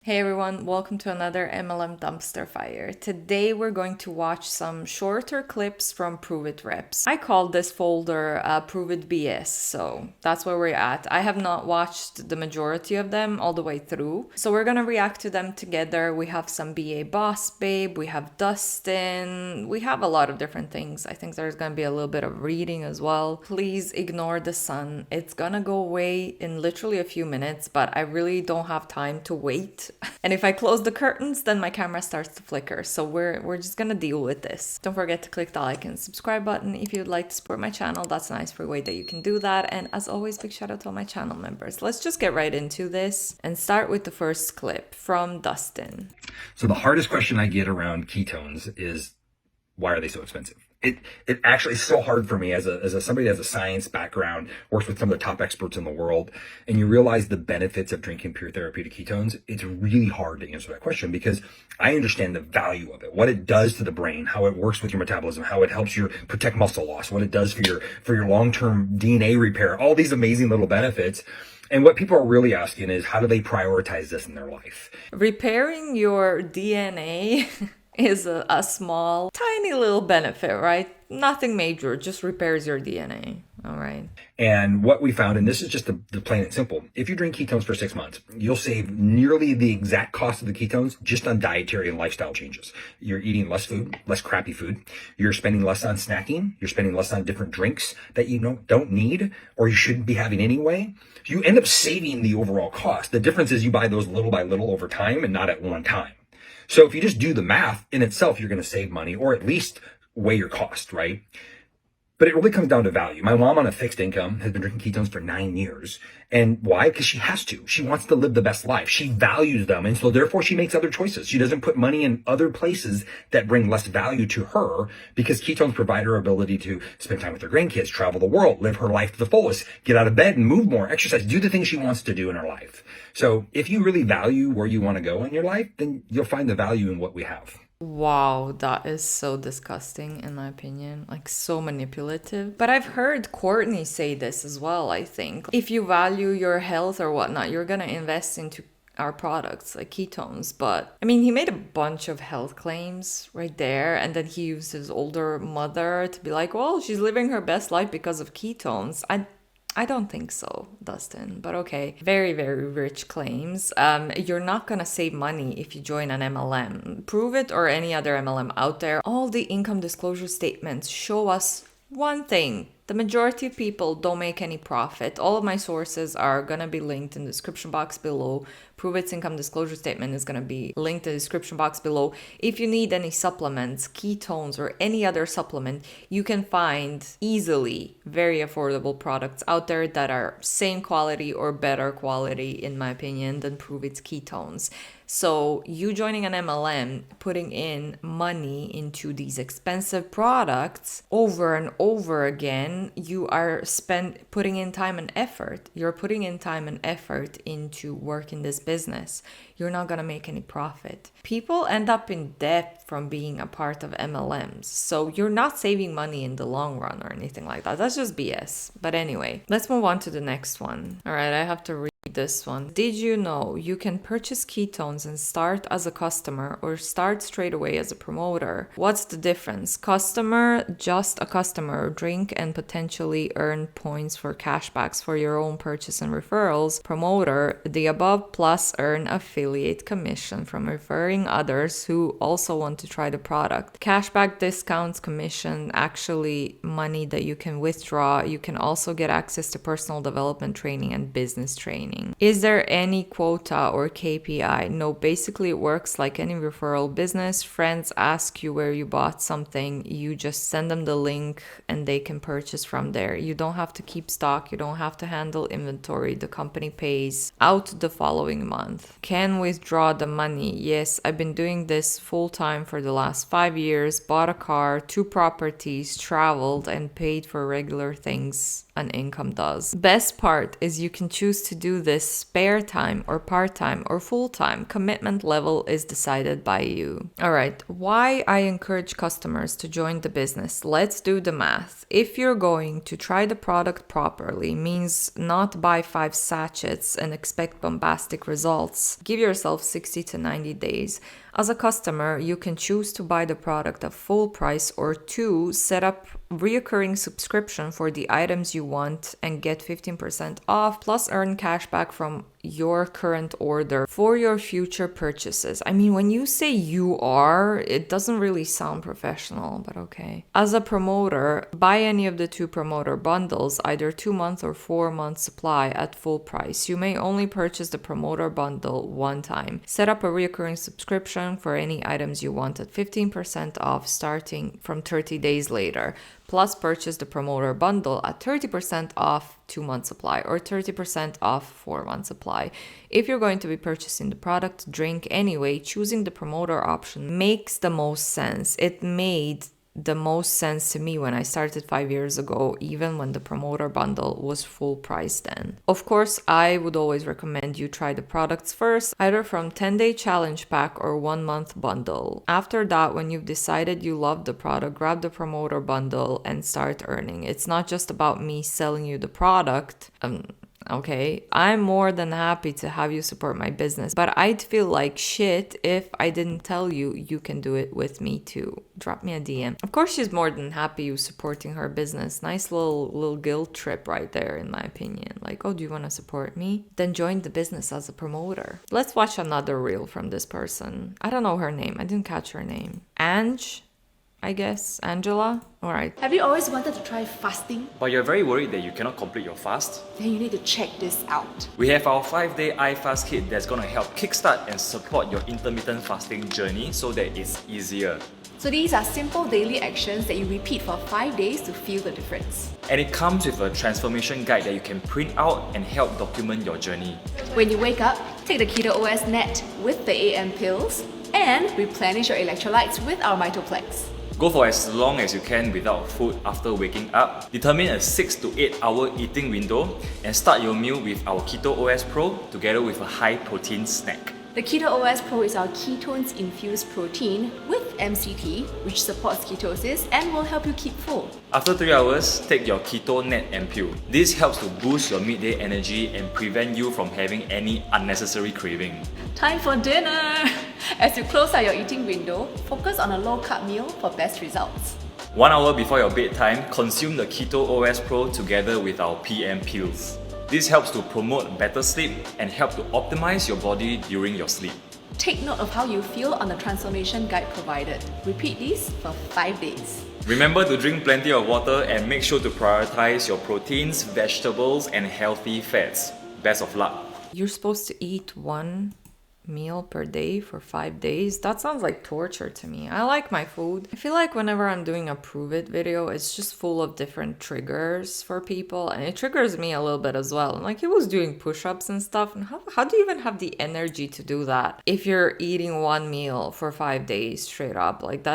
Hey everyone, welcome to another MLM dumpster fire. Today we're going to watch some shorter clips from Pruvit reps. I called this folder Pruvit BS, so that's where we're at. I have not watched the majority of them all the way through, so we're gonna react to them together. We have some BA Boss Babe, we have Dustin, we have a lot of different things. I think there's gonna be a little bit of reading as well. Please ignore the sun. It's gonna go away in literally a few minutes, but I really don't have time to wait. And if I close the curtains, then my camera starts to flicker. So we're just gonna deal with this. Don't forget to click the like and subscribe button if you'd like to support my channel. That's a nice free way that you can do that. And as always, big shout out to all my channel members. Let's just get right into this and start with the first clip from Dustin. So the hardest question I get around ketones is, why are they so expensive? It actually is so hard for me as somebody that has a science background, works with some of the top experts in the world, and you realize the benefits of drinking pure therapeutic ketones. It's really hard to answer that question because I understand the value of it, what it does to the brain, how it works with your metabolism, how it helps you protect muscle loss, what it does for your long-term DNA repair, all these amazing little benefits. And what people are really asking is, how do they prioritize this in their life? Repairing your DNA is a small, tiny little benefit, right? Nothing major, just repairs your DNA. All right. And what we found, and this is just the plain and simple, if you drink ketones for 6 months, you'll save nearly the exact cost of the ketones just on dietary and lifestyle changes. You're eating less food, less crappy food. You're spending less on snacking. You're spending less on different drinks that you don't need or you shouldn't be having anyway. You end up saving the overall cost. The difference is you buy those little by little over time and not at one time. So if you just do the math in itself, you're going to save money or at least weigh your cost, right? But it really comes down to value. My mom on a fixed income has been drinking ketones for 9 years. And why? Because she has to. She wants to live the best life. She values them. And so therefore she makes other choices. She doesn't put money in other places that bring less value to her because ketones provide her ability to spend time with her grandkids, travel the world, live her life to the fullest, get out of bed and move more, exercise, do the things she wants to do in her life. So if you really value where you want to go in your life, then you'll find the value in what we have. Wow, that is so disgusting in my opinion, like so manipulative. But I've heard Courtney say this as well, I think. If you value your health or whatnot, you're gonna invest into our products like ketones. But I mean, he made a bunch of health claims right there, and then he used his older mother to be like, well, she's living her best life because of ketones. I don't think so, Dustin, but okay. Very, very rich claims. You're not gonna save money if you join an MLM. Pruvit or any other MLM out there. All the income disclosure statements show us one thing. The majority of people don't make any profit. All of my sources are gonna be linked in the description box below. Pruvit's income disclosure statement is gonna be linked in the description box below. If you need any supplements, ketones, or any other supplement, you can find easily very affordable products out there that are same quality or better quality, in my opinion, than Pruvit's ketones. So you joining an MLM, putting in money into these expensive products over and over again, you are putting in time and effort. You're putting in time and effort into working this business. You're not going to make any profit. People end up in debt from being a part of MLMs. So you're not saving money in the long run or anything like that. That's just BS. But anyway, let's move on to the next one. All right, I have to read this one. Did you know you can purchase ketones and start as a customer or start straight away as a promoter? What's the difference? Customer, just a customer, drink and potentially earn points for cashbacks for your own purchase and referrals. Promoter, the above plus earn affiliate commission from referring others who also want to try the product. Cashback, discounts, commission, actually money that you can withdraw. You can also get access to personal development training and business training. Is there any quota or KPI? No, basically it works like any referral business. Friends ask you where you bought something, you just send them the link and they can purchase from there. You don't have to keep stock, you don't have to handle inventory. The company pays out the following month. Can withdraw the money? Yes, I've been doing this full time for the last 5 years. Bought a car, 2 properties, traveled and paid for regular things an income does. Best part is you can choose to do this spare time or part-time or full-time. Commitment level is decided by you. All right, why I encourage customers to join the business. Let's do the math. If you're going to try the product properly, means not buy 5 sachets and expect bombastic results. Give yourself 60 to 90 days. As a customer, you can choose to buy the product at full price or 2, set up reoccurring subscription for the items you want and get 15% off, plus earn cash back from your current order for your future purchases. I mean, when you say you are, it doesn't really sound professional, but okay. As a promoter, buy any of the 2 promoter bundles, either 2-month or 4-month supply at full price. You may only purchase the promoter bundle one time. Set up a recurring subscription for any items you want at 15% off starting from 30 days later. Plus purchase the promoter bundle at 30% off 2-month supply or 30% off 4-month supply. If you're going to be purchasing the product drink anyway, choosing the promoter option makes the most sense. It made the most sense to me when I started 5 years ago, even when the promoter bundle was full price then. Of course, I would always recommend you try the products first, either from 10-day challenge pack or 1-month bundle. After that, when you've decided you love the product, grab the promoter bundle and start earning. It's not just about me selling you the product. Okay, I'm more than happy to have you support my business, but I'd feel like shit if I didn't tell you you can do it with me too. Drop me a DM. Of course, she's more than happy you supporting her business. Nice little guilt trip right there, in my opinion. Like, oh, do you want to support me? Then join the business as a promoter. Let's watch another reel from this person. I don't know her name. I didn't catch her name. I guess, Angela? Alright. Have you always wanted to try fasting? But you're very worried that you cannot complete your fast? Then you need to check this out. We have our 5-day iFast kit that's gonna help kickstart and support your intermittent fasting journey so that it's easier. So these are simple daily actions that you repeat for 5 days to feel the difference. And it comes with a transformation guide that you can print out and help document your journey. When you wake up, take the Keto OS net with the AM pills and replenish your electrolytes with our Mitoplex. Go for as long as you can without food after waking up. Determine a 6 to 8 hour eating window and start your meal with our Keto OS Pro together with a high protein snack. The Keto OS Pro is our ketones infused protein with MCT, which supports ketosis and will help you keep full. After 3 hours, take your Keto Net Ampoule. This helps to boost your midday energy and prevent you from having any unnecessary craving. Time for dinner! As you close out your eating window, focus on a low-carb meal for best results. 1 hour before your bedtime, consume the Keto OS Pro together with our PM pills. This helps to promote better sleep and help to optimize your body during your sleep. Take note of how you feel on the transformation guide provided. Repeat these for 5 days. Remember to drink plenty of water and make sure to prioritize your proteins, vegetables, and healthy fats. Best of luck. You're supposed to eat 1 meal per day for 5 days. That sounds like torture to me. I like my food. I feel like whenever I'm doing a Pruvit video, it's just full of different triggers for people, and it triggers me a little bit as well. Like, he was doing push-ups and stuff, and how do you even have the energy to do that if you're eating 1 meal for 5 days straight up? Like,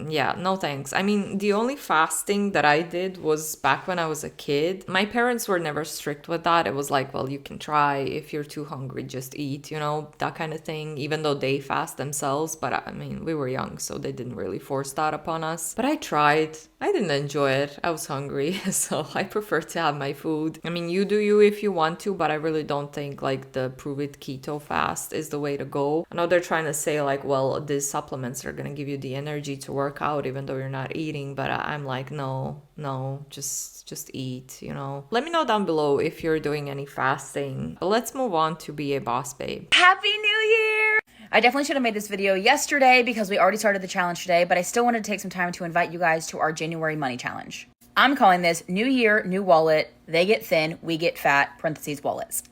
yeah, no thanks. I mean, the only fasting that I did was back when I was a kid. My parents were never strict with that. It was like, well, you can try. If you're too hungry, just eat, you know, that kind of thing, even though they fast themselves. But I mean, we were young, so they didn't really force that upon us. But I tried. I didn't enjoy it. I was hungry, so I prefer to have my food. I mean, you do you if you want to, but I really don't think like the Pruvit keto fast is the way to go. I know they're trying to say like, well, these supplements are gonna give you the energy to work out even though you're not eating, but I'm like, no, just eat, you know. Let me know down below if you're doing any fasting. But let's move on to Be a Boss Babe. Happy New Year! I definitely should have made this video yesterday because we already started the challenge today, but I still wanted to take some time to invite you guys to our January money challenge. I'm calling this New Year, New Wallet, They Get Thin, We Get Fat, parentheses wallets.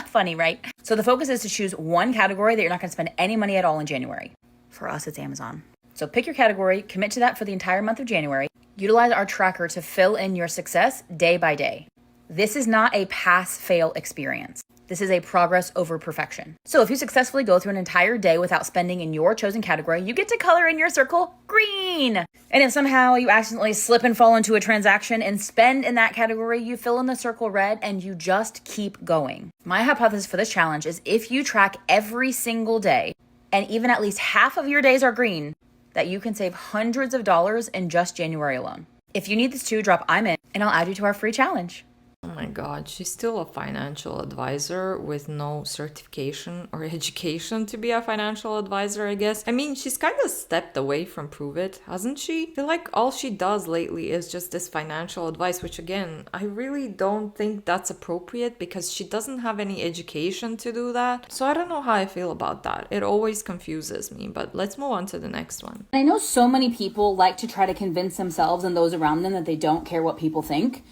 Funny, right? So the focus is to choose one category that you're not going to spend any money at all in January. For us, it's Amazon. So pick your category, commit to that for the entire month of January. Utilize our tracker to fill in your success day by day. This is not a pass-fail experience. This is a progress over perfection. So if you successfully go through an entire day without spending in your chosen category, you get to color in your circle green. And if somehow you accidentally slip and fall into a transaction and spend in that category, you fill in the circle red and you just keep going. My hypothesis for this challenge is if you track every single day and even at least half of your days are green, that you can save hundreds of dollars in just January alone. If you need this too, drop I'm in and I'll add you to our free challenge. Oh my God, she's still a financial advisor with no certification or education to be a financial advisor, I guess. I mean, she's kind of stepped away from Pruvit, hasn't she? I feel like all she does lately is just this financial advice, which again, I really don't think that's appropriate because she doesn't have any education to do that. So I don't know how I feel about that. It always confuses me, but let's move on to the next one. I know so many people like to try to convince themselves and those around them that they don't care what people think.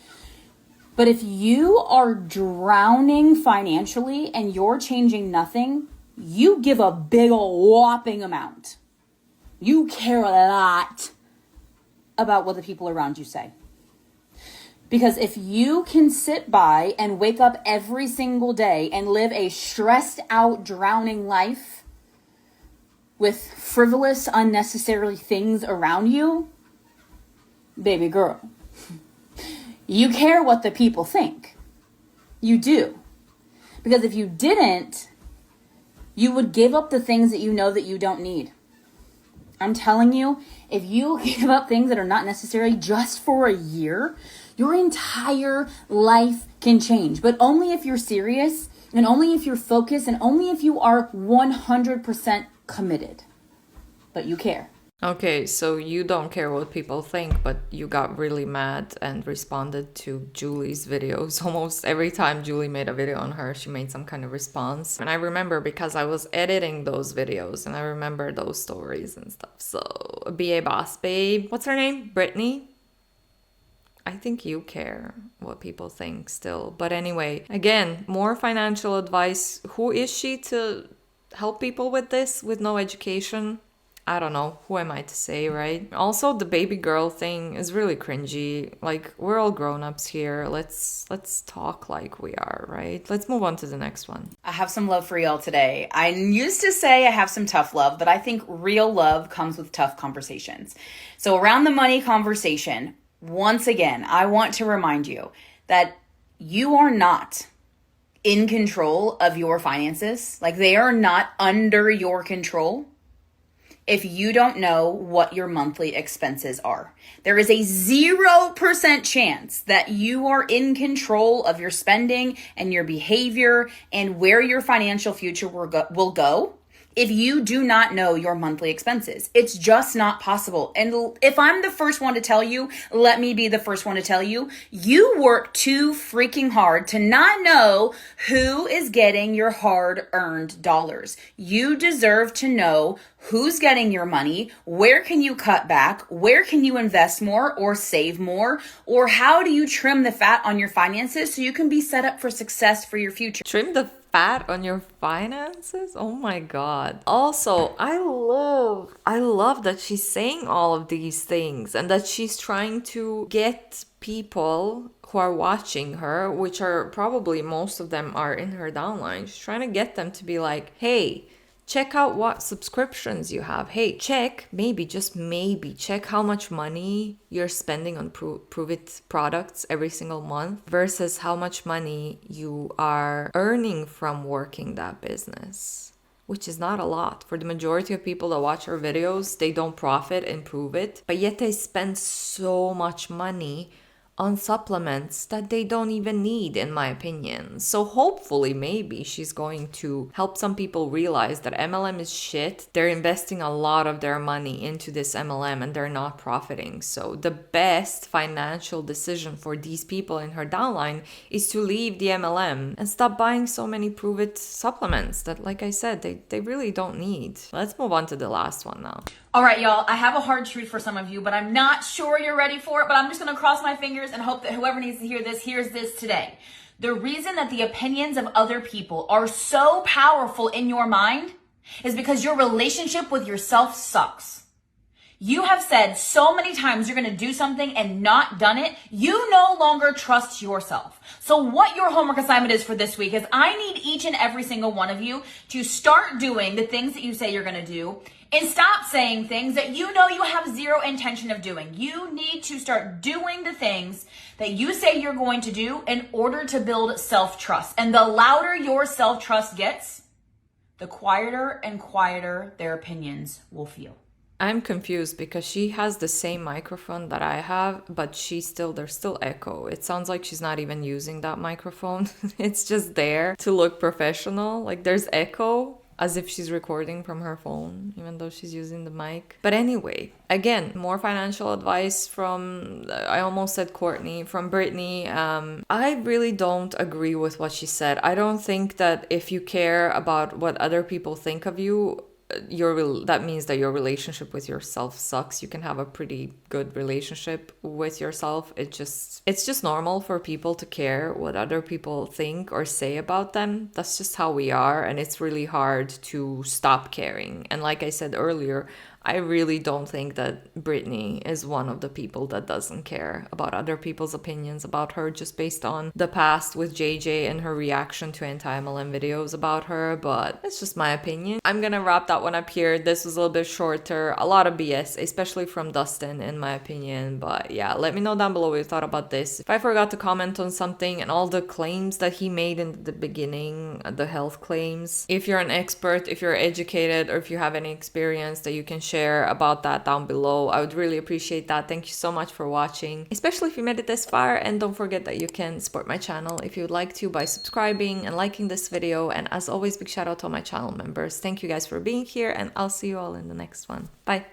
But if you are drowning financially and you're changing nothing, you give a big ol' whopping amount. You care a lot about what the people around you say. Because if you can sit by and wake up every single day and live a stressed out, drowning life with frivolous, unnecessary things around you, baby girl, you care what the people think. You do. Because if you didn't, you would give up the things that you know that you don't need. I'm telling you, if you give up things that are not necessary just for a year, your entire life can change. But only if you're serious, and only if you're focused, and only if you are 100% committed. But you care. Okay, so you don't care what people think, but you got really mad and responded to Julie's videos. Almost every time Julie made a video on her, she made some kind of response. And I remember because I was editing those videos and I remember those stories and stuff. So, BA Boss Babe, what's her name? Brittany? I think you care what people think still. But anyway, again, more financial advice. Who is she to help people with this with no education? I don't know, who am I to say, right? Also, the baby girl thing is really cringy. Like, we're all grown-ups here. Let's talk like we are, right? Let's move on to the next one. I have some love for y'all today. I used to say I have some tough love, but I think real love comes with tough conversations. So around the money conversation, once again, I want to remind you that you are not in control of your finances. Like, they are not under your control. If you don't know what your monthly expenses are, there is a 0% chance that you are in control of your spending and your behavior and where your financial future will go if you do not know your monthly expenses. It's just not possible. And if I'm the first one to tell you, let me be the first one to tell you, you work too freaking hard to not know who is getting your hard-earned dollars. You deserve to know who's getting your money, where can you cut back, where can you invest more or save more, or how do you trim the fat on your finances so you can be set up for success for your future. Trim the fat on your finances? Oh my God. Also, I love that she's saying all of these things and that she's trying to get people who are watching her, which are probably most of them are in her downline. She's trying to get them to be like, hey, check out what subscriptions you have. Hey, check, maybe, just maybe, check how much money you're spending on Pruvit products every single month versus how much money you are earning from working that business, which is not a lot. For the majority of people that watch our videos, they don't profit in Pruvit, but yet they spend so much money on supplements that they don't even need, in my opinion. So hopefully, maybe she's going to help some people realize that MLM is shit. They're investing a lot of their money into this MLM and they're not profiting. So the best financial decision for these people in her downline is to leave the MLM and stop buying so many Pruvit supplements that, like I said, they really don't need. Let's move on to the last one now. All right, y'all, I have a hard truth for some of you, but I'm not sure you're ready for it, but I'm just going to cross my fingers and hope that whoever needs to hear this hears this today. The reason that the opinions of other people are so powerful in your mind is because your relationship with yourself sucks. You have said so many times you're going to do something and not done it. You no longer trust yourself. So what your homework assignment is for this week is I need each and every single one of you to start doing the things that you say you're going to do and stop saying things that you know you have zero intention of doing. You need to start doing the things that you say you're going to do in order to build self-trust. And the louder your self-trust gets, the quieter and quieter their opinions will feel. I'm confused because she has the same microphone that I have, but there's still echo. It sounds like she's not even using that microphone. It's just there to look professional. Like there's echo as if she's recording from her phone, even though she's using the mic. But anyway, again, more financial advice from, I almost said Courtney, from Brittany. I really don't agree with what she said. I don't think that if you care about what other people think of you, that means that your relationship with yourself sucks. You can have a pretty good relationship with yourself. It's just normal for people to care what other people think or say about them. That's just how we are, and it's really hard to stop caring. And like I said earlier, I really don't think that Brittany is one of the people that doesn't care about other people's opinions about her just based on the past with JJ and her reaction to anti-MLM videos about her, but it's just my opinion. I'm gonna wrap that one up here. This was a little bit shorter, a lot of BS, especially from Dustin in my opinion, but yeah, let me know down below what you thought about this. If I forgot to comment on something and all the claims that he made in the beginning, the health claims, if you're an expert, if you're educated, or if you have any experience that you can share about that down below, I would really appreciate that. Thank you so much for watching, especially if you made it this far, and don't forget that you can support my channel if you would like to by subscribing and liking this video. And as always, big shout out to all my channel members. Thank you guys for being here, and I'll see you all in the next one. Bye.